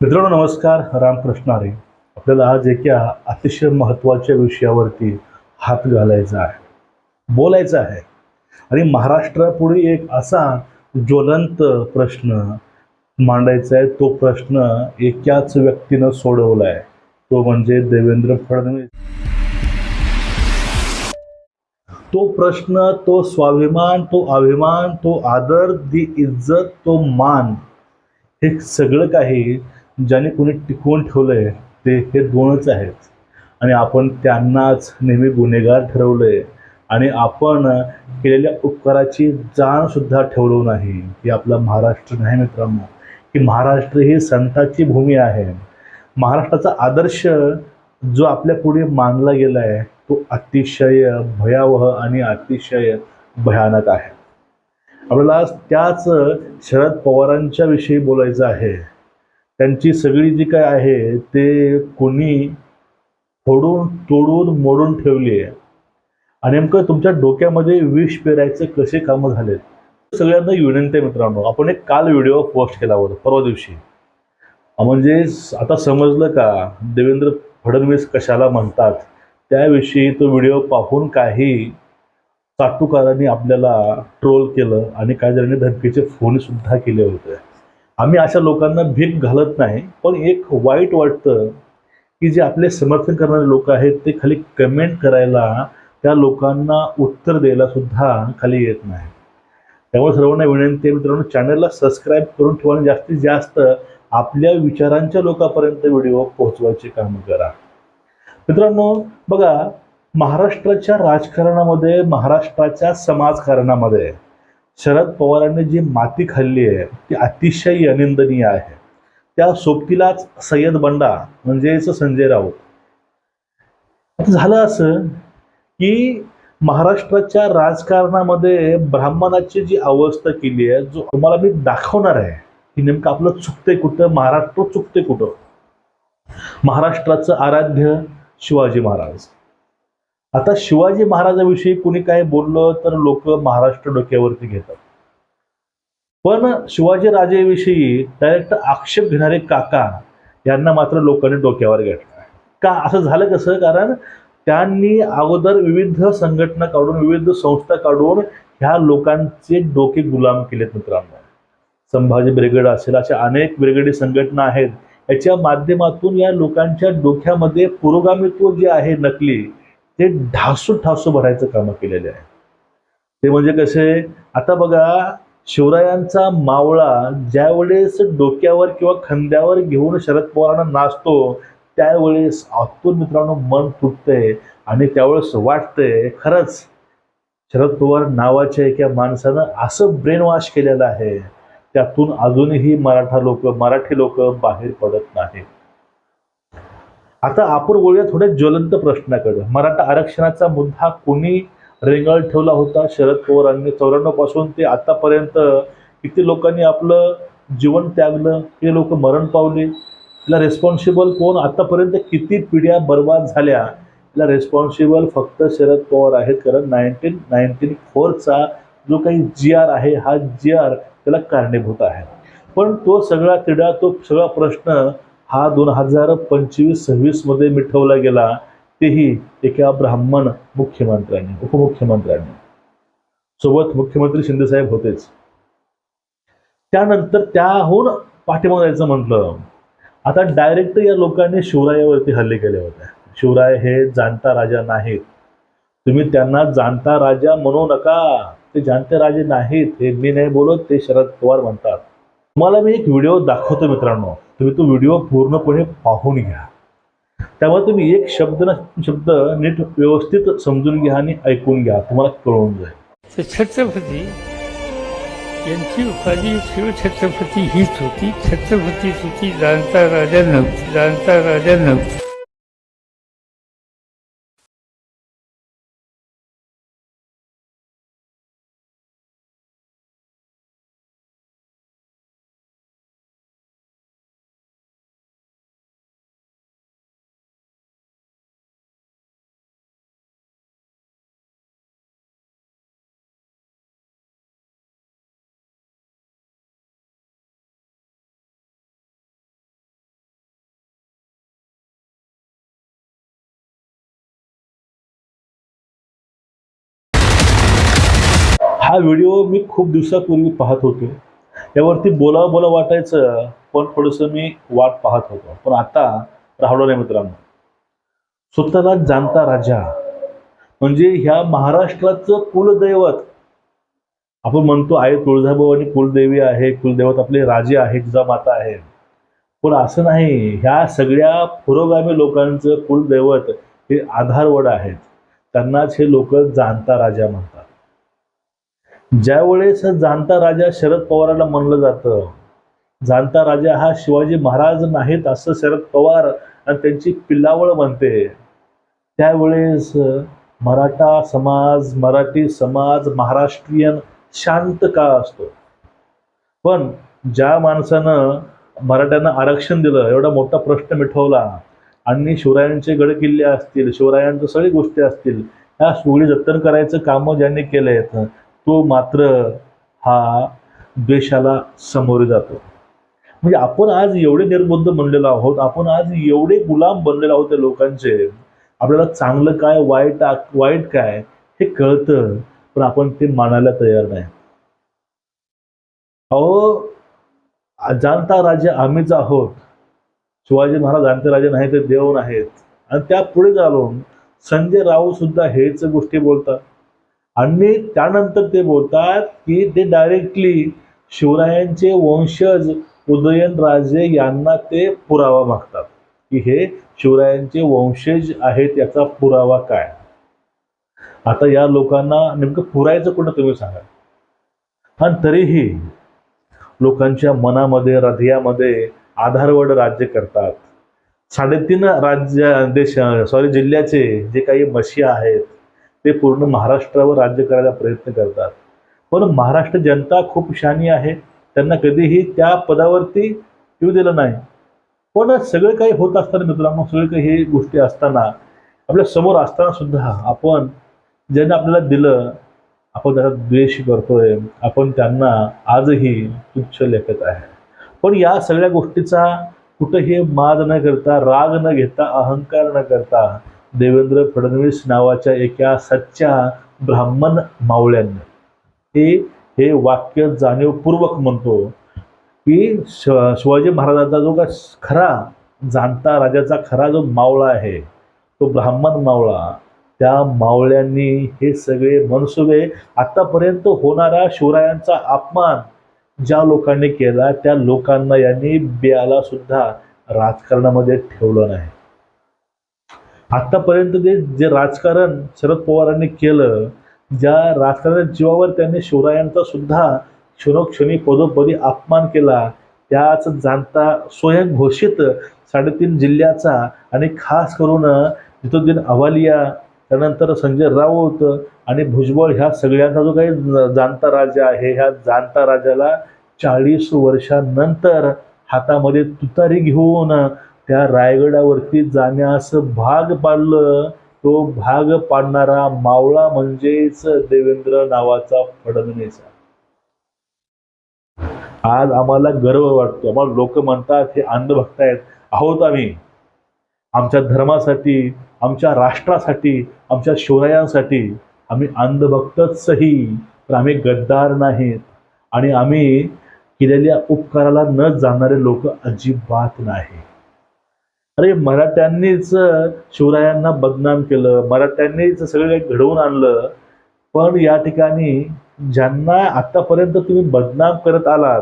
मित्रांनो नमस्कार. रामकृष्ण हरी. आपल्याला आज एका अतिशय महत्त्वाच्या विषयावरती हात घालायचा आहे, बोलायचं आहे. आणि महाराष्ट्रापुढे एक असा ज्वलंत प्रश्न मांडायचा आहे. तो प्रश्न एकाच व्यक्तीनं सोडवला आहे. तो म्हणजे देवेंद्र फडणवीस. तो प्रश्न, तो स्वाभिमान, तो अभिमान, तो आदर, ती इज्जत, तो मान, हे सगळं काही ज्याने कोणी टिकवून ठेवलंय ते हे दोनच आहेत. आणि आपण त्यांनाच नेहमी गुन्हेगार ठरवलंय. आणि आपण केलेल्या उपकाराची जाण सुद्धा ठेवलो नाही. ही आपला महाराष्ट्र नाही मित्रांनो. ही महाराष्ट्र ही संतांची भूमी आहे. महाराष्ट्राचा आदर्श जो आपल्या पुढे मानला गेलाय तो अतिशय भयावह आणि अतिशय भयानक आहे. आपल्याला आज त्याच शरद पवारांच्या विषयी बोलायचं आहे. त्यांची सगळी जी काय आहे ते कोणी फोडून तोडून मोडून ठेवली आहे. आणि नेमकं तुमच्या डोक्यामध्ये विष पेरायचे कसे कामं झालेत. सगळ्यांना विनंती आहे मित्रांनो, आपण एक काल व्हिडिओ पोस्ट केला होता परवा दिवशी. म्हणजे आता समजलं का देवेंद्र फडणवीस कशाला म्हणतात. त्याविषयी तो व्हिडिओ पाहून काही चाटुकारांनी आपल्याला ट्रोल केलं आणि काही जणांनी धमकीचे फोन सुद्धा केले होते. आम्ही अशा लोकांना भीक घालत नाही, पण एक वाईट वाटतं की जे आपले समर्थन करणारे लोक आहेत ते खाली कमेंट करायला, त्या लोकांना उत्तर द्यायला सुद्धा खाली येत नाही. त्यामुळे सर्वांना विनंती आहे मित्रांनो, चॅनलला सबस्क्राईब करून ठेवा आणि जास्तीत जास्त आपल्या विचारांच्या लोकांपर्यंत व्हिडिओ पोहोचवायचे काम करा. मित्रांनो बघा, महाराष्ट्राच्या राजकारणामध्ये, महाराष्ट्राच्या समाजकारणामध्ये शरद पवारांनी जी माती खाल्ली आहे ती अतिशय अनिंदनीय आहे. त्या सोबतीलाच सय्यद बंडा म्हणजेच संजय राऊत. आता झालं असं की महाराष्ट्राच्या राजकारणामध्ये ब्राह्मणाची जी अवस्था केली आहे, जो तुम्हाला मी दाखवणार आहे की नेमकं आपलं चुकतंय कुठं, महाराष्ट्र चुकते कुठं. महाराष्ट्राचं आराध्य शिवाजी महाराज. आता शिवाजी महाराजाविषयी कुणी काय बोललं तर लोक महाराष्ट्र डोक्यावरती घेतात. पण शिवाजी राजेविषयी डायरेक्ट आक्षेप घेणारे काका यांना मात्र लोकांनी डोक्यावर घेतलं. का असं झालं कसं? कारण त्यांनी अगोदर विविध संघटना काढून, विविध संस्था काढून ह्या लोकांचे डोके गुलाम केलेत मित्रांनो. संभाजी ब्रिगेड असेल, अशा अनेक ब्रिगेडी संघटना आहेत. याच्या माध्यमातून या लोकांच्या डोक्यामध्ये पुरोगामित्व जे आहे नकली, ते ढासू ढासू भरायचं काम केलेले आहे. ते म्हणजे कसे? आता बघा, शिवरायांचा मावळा ज्यावेळेस डोक्यावर किंवा खांद्यावर घेऊन शरद पवारांना नाचतो, त्यावेळेस आतून मित्रांनो मन तुटतंय आणि त्यावेळेस वाटतंय खरंच शरद पवार नावाच्या एका माणसानं असं ब्रेन वॉश केलेलं आहे, त्यातून अजूनही मराठी लोक बाहेर पडत नाहीत. आता आपण बोलूया थोड्या ज्वलंत प्रश्नाकडे. मराठा आरक्षणाचा मुद्दा कोणी रेंगाळत ठेवला होता? शरद पवारांनी. 94 पासून ते आतापर्यंत किती लोकांनी आपलं जीवन त्यागलं, ते लोक मरण पावले. याला रिस्पॉन्सिबल कोण? आतापर्यंत किती पिढ्या बर्बाद झाल्या, याला रिस्पॉन्सिबल फक्त शरद पवार आहेत. कारण 1994चा जो काही GR आहे, हा GR त्याला कारणीभूत आहे. पण तो सगळा तिढा, तो सगळा प्रश्न हा 2025-26 मध्ये मिटवला गेला, तेही एका ब्राह्मण मुख्यमंत्र्यांनी, उपमुख्यमंत्र्यांनी. सोबत मुख्यमंत्री शिंदेसाहेब होतेच. त्यानंतर त्याहून पाठीमागे जायचं म्हटलं, आता डायरेक्ट या लोकांनी शिवरायावरती हल्ले केले होते. शिवराय हे जाणता राजा नाहीत. तुम्ही त्यांना जाणता राजा म्हणू नका. ते जाणते राजे नाहीत. हे मी नाही बोलत, ते शरद पवार म्हणतात. तुम्हाला मी एक व्हिडिओ दाखवतो मित्रांनो, तुम्ही तो व्हिडिओ पूर्णपणे पाहून घ्या. त्यामुळे तुम्ही एक शब्द ना शब्द नीट व्यवस्थित समजून घ्या आणि ऐकून घ्या, तुम्हाला कळून जाईल. छत्रपती यांची उपाधी शिवछत्रपती हीच होती. छत्रपती होती, जाणता राजा नव्हती, जाणता राजा नव्हती. हा व्हिडिओ मी खूप दिवसापूर्वी पाहत होतो. यावरती बोलावं वाटायचं, पण थोडंसं मी वाट पाहत होतो. पण आता राहिलो नाही मित्रांनो. स्वतःला जाणता राजा म्हणजे ह्या महाराष्ट्राचं कुलदैवत. आपण म्हणतो आई तुळजाभवानी कुलदेवी आहे, कुलदैवत आपले राजे आहे, जिजामाता आहे. पण असं नाही. ह्या सगळ्या पुरोगामी लोकांचं कुलदैवत हे आधारवड आहेत. त्यांनाच हे लोक जाणता राजा म्हणतात. ज्यावेळेस जाणता राजा शरद पवारांना म्हणलं जातं, जाणता राजा हा शिवाजी महाराज नाहीत असं शरद पवार आणि त्यांची पिल्लावळ म्हणते, त्यावेळेस मराठा समाज, मराठी समाज, महाराष्ट्रीयन शांत का असतो. पण ज्या माणसानं मराठ्यांना आरक्षण दिलं, एवढा मोठा प्रश्न मिटवला आणि शिवरायांचे गड किल्ले असतील, शिवरायांच्या सगळ्या गोष्टी असतील, ह्या सगळी जतन करायचं कामं ज्यांनी केले आहेत, तो मात्र हा द्वेषाला सामोरे जातो. म्हणजे आपण आज एवढे निर्बुद्ध बनलेलो आहोत, आपण आज एवढे गुलाम बनलेलो आहोत त्या लोकांचे. आपल्याला चांगलं काय, वाईट काय हे कळतं, पण आपण ते मानायला तयार नाही. अहो, जाणता राजा आम्हीच आहोत. शिवाजी महाराज जाणते राजे नाही तर देव नाहीत. आणि त्या पुढे चालून संजय राऊत सुद्धा हेच गोष्टी बोलतात. आणि त्यानंतर ते बोलतात की ते डायरेक्टली शिवरायांचे वंशज उदयनराजे यांना ते पुरावा मागतात की हे शिवरायांचे वंशज आहेत, याचा पुरावा काय. आता या लोकांना नेमकं पुरायचं कुठं तुम्ही सांगा. आणि तरीही लोकांच्या मनामध्ये, हृदयामध्ये आधारवड राज्य करतात. 3.5 जिल्ह्याचे जे काही मशिया आहेत ते पूर्ण महाराष्ट्रावर राज्य करायला प्रयत्न करतात. पण महाराष्ट्र जनता खूप शहाणी आहे, त्यांना कधीही त्या पदावरती येऊ दिलं नाही. पण सगळं काही होत असताना मित्रांनो, सगळं काही हे गोष्टी असताना, आपल्या समोर असताना सुद्धा आपण ज्यांनी आपल्याला दिलं, आपण त्याचा द्वेष करतोय, आपण त्यांना आजही तुच्छ लेखत आहे. पण या सगळ्या गोष्टीचा कुठंही माज न करता, राग न घेता, अहंकार न करता देवेंद्र फडणवीस नावाच्या एका सच्च्या ब्राह्मण मावळ्यांनी हे वाक्य जाणीवपूर्वक म्हणतो की शिवाजी महाराजांचा जो का खरा जाणता राजाचा खरा जो मावळा आहे, तो ब्राह्मण मावळा, त्या मावळ्यांनी हे सगळे मनसुबे, आतापर्यंत होणारा शिवरायांचा अपमान ज्या लोकांनी केला, त्या लोकांना यांनी बियाला सुद्धा राजकारणामध्ये ठेवलं नाही. आतापर्यंत जे राजकारण शरद पवारांनी केलं, ज्या राजकारणाच्या जीवावर त्यांनी शिवरायांचा सुद्धा क्षणोक्षणी पदोपदी अपमान केला, त्याच जाणता स्वयंघोषित 3.5 जिल्ह्याचा आणि खास करून जितुद्दीन अवालिया, त्यानंतर संजय राऊत आणि भुजबळ ह्या सगळ्यांचा जो काही जाणता राजा आहे, ह्या जाणता राजाला 40 वर्षानंतर हातामध्ये तुतारी घेऊन त्या रायगडावरती जाण्यास भाग पाडलं. तो भाग पाडणारा मावळा म्हणजेच देवेंद्र नावाचा फडणवीस. आज आम्हाला गर्व वाटतो. आम्हाला लोक म्हणतात हे अंधभक्त आहेत. आहोत आम्ही. आमच्या धर्मासाठी, आमच्या राष्ट्रासाठी, आमच्या शिवरायांसाठी आम्ही अंधभक्तचही, पण आम्ही गद्दार नाहीत आणि आम्ही केलेल्या उपकाराला न जाणणारे लोक अजिबात नाही. अरे, मराठ्यांनीच शिवरायांना बदनाम केलं, मराठ्यांनीच सगळं काही घडवून आणलं. पण या ठिकाणी ज्यांना आतापर्यंत तुम्ही बदनाम करत आलात,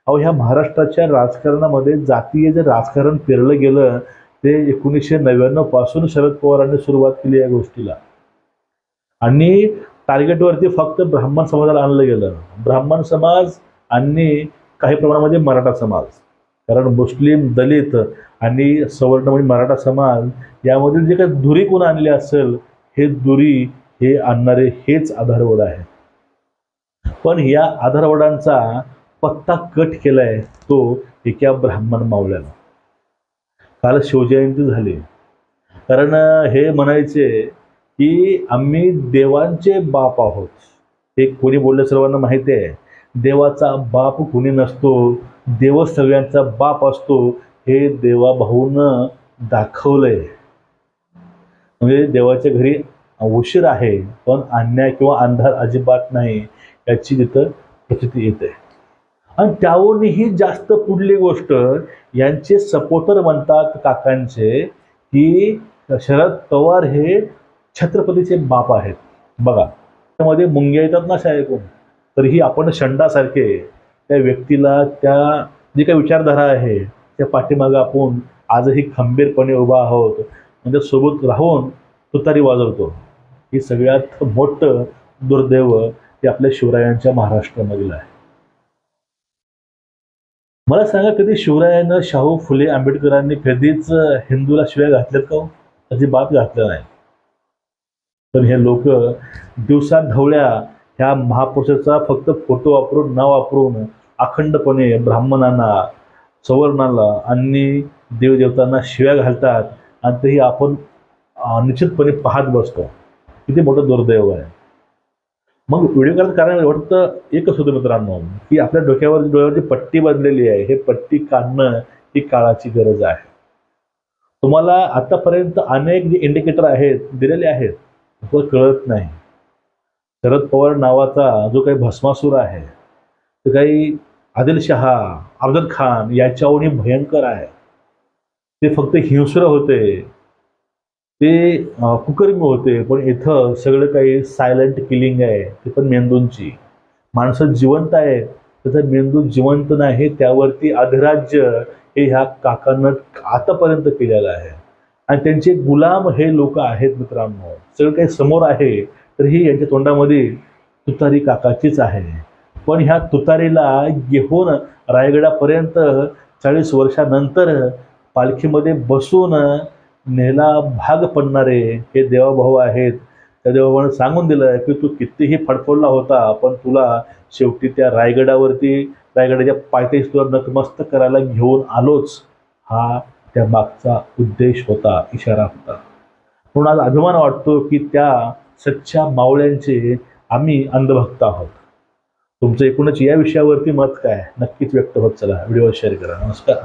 अहो, ह्या महाराष्ट्राच्या राजकारणामध्ये जातीय जे राजकारण पेरलं गेलं ते 1999 पासून शरद पवारांनी सुरुवात केली या गोष्टीला. आणि टार्गेटवरती फक्त ब्राह्मण समाजाला आणलं गेलं. ब्राह्मण समाज आणि काही प्रमाणामध्ये मराठा समाज, कारण मुस्लिम, दलित आणि सवर्ण म्हणजे मराठा समाज यामधील जे काही दुरी कोण आणली असेल, हे दुरी हे आणणारे हेच आधारवड आहे. पण या आधारवडांचा पत्ता कट केलाय तो एका ब्राह्मण मावळ्याला. काल शिवजयंती झाली, कारण हे म्हणायचे की आम्ही देवांचे बाप आहोत. हे कोणी बोललं सर्वांना माहिती आहे. देवाचा बाप कोणी नसतो, देव सगळ्यांचा बाप असतो, हे देवाभाऊनं दाखवलंय. म्हणजे देवाच्या घरी उशीर आहे, पण अन्याय किंवा अंधार अजिबात नाही. याची तिथं प्रचिती येते. आणि त्याहूनही जास्त पुढली गोष्ट, यांचे सपोर्टर म्हणतात काकांचे की शरद पवार हे छत्रपतीचे बाप आहेत. बघा, त्यामध्ये मुंग्या येतात ना ऐकून, तरीही आपण शंडासारखे त्या व्यक्तीला, त्या जी काही विचारधारा आहे त्या पाठीमागं आपण आजही खंबीरपणे उभा आहोत, म्हणजे सोबत राहून तुतारी वाजवतो. ही सगळ्यात मोठं दुर्दैव हे आपल्या शिवरायांच्या महाराष्ट्रामधील आहे. मला सांगा, कधी शिवरायानं, शाहू फुले आंबेडकरांनी कधीच हिंदूला शिव्या घातल्यात का? अजिबात घातल्या नाही. पण हे लोक दिवसा ढवळ्या ह्या महापुरुषाचा फक्त फोटो वापरून, नाव वापरून अखंडपणे ब्राह्मणांना, सवर्णाला आणि देवदेवतांना शिव्या घालतात, आणि तेही आपण निश्चितपणे पाहत बसतो. किती मोठं दुर्दैव आहे. मग व्हिडिओ करत कारण वाटतं एकच होतं मित्रांनो, की आपल्या डोळ्यावर जी पट्टी बांधलेली आहे, हे पट्टी काढणं ही काळाची गरज आहे. तुम्हाला आतापर्यंत अनेक जे इंडिकेटर आहेत दिलेले आहेत, पण कळत नाही. शरद पवार नावाचा जो काही भस्मासूर आहे, तो काही आदिलशहा, अफजल खान याच्याहूनही भयंकर आहे. ते फक्त हिंसुर होते, ते कुकर्मी होते, पण इथं सगळं काही सायलेंट किलिंग आहे, ते पण मेंदूंची. माणसं जिवंत आहे, त्याचा मेंदू जिवंत नाही. त्यावरती अधिराज्य हे ह्या काकांना आतापर्यंत केलेलं आहे, आणि त्यांचे गुलाम हे लोक आहेत मित्रांनो. सगळं काही समोर आहे, तर ही यांच्या तोंडामध्ये तुतारी काकाचीच आहे. पण ह्या तुतारीला घेऊन रायगडापर्यंत 40 वर्षानंतर पालखीमध्ये बसून नेला भाग पडणारे हे देवाभाऊ आहेत. त्या देवाभावानं सांगून दिलं की तू कितीही फडफडला होता, पण तुला शेवटी त्या रायगडाच्या पायथ्याशी तुला नतमस्तक करायला घेऊन आलोच. हा त्या मागचा उद्देश होता, इशारा होता. म्हणून आज अभिमान वाटतो की त्या सच्च्या मावळ्यांचे आम्ही अंधभक्त आहोत. तुमचं एकूणच या विषयावरती मत काय, नक्कीच व्यक्त होत चला. व्हिडिओ शेअर करा. नमस्कार.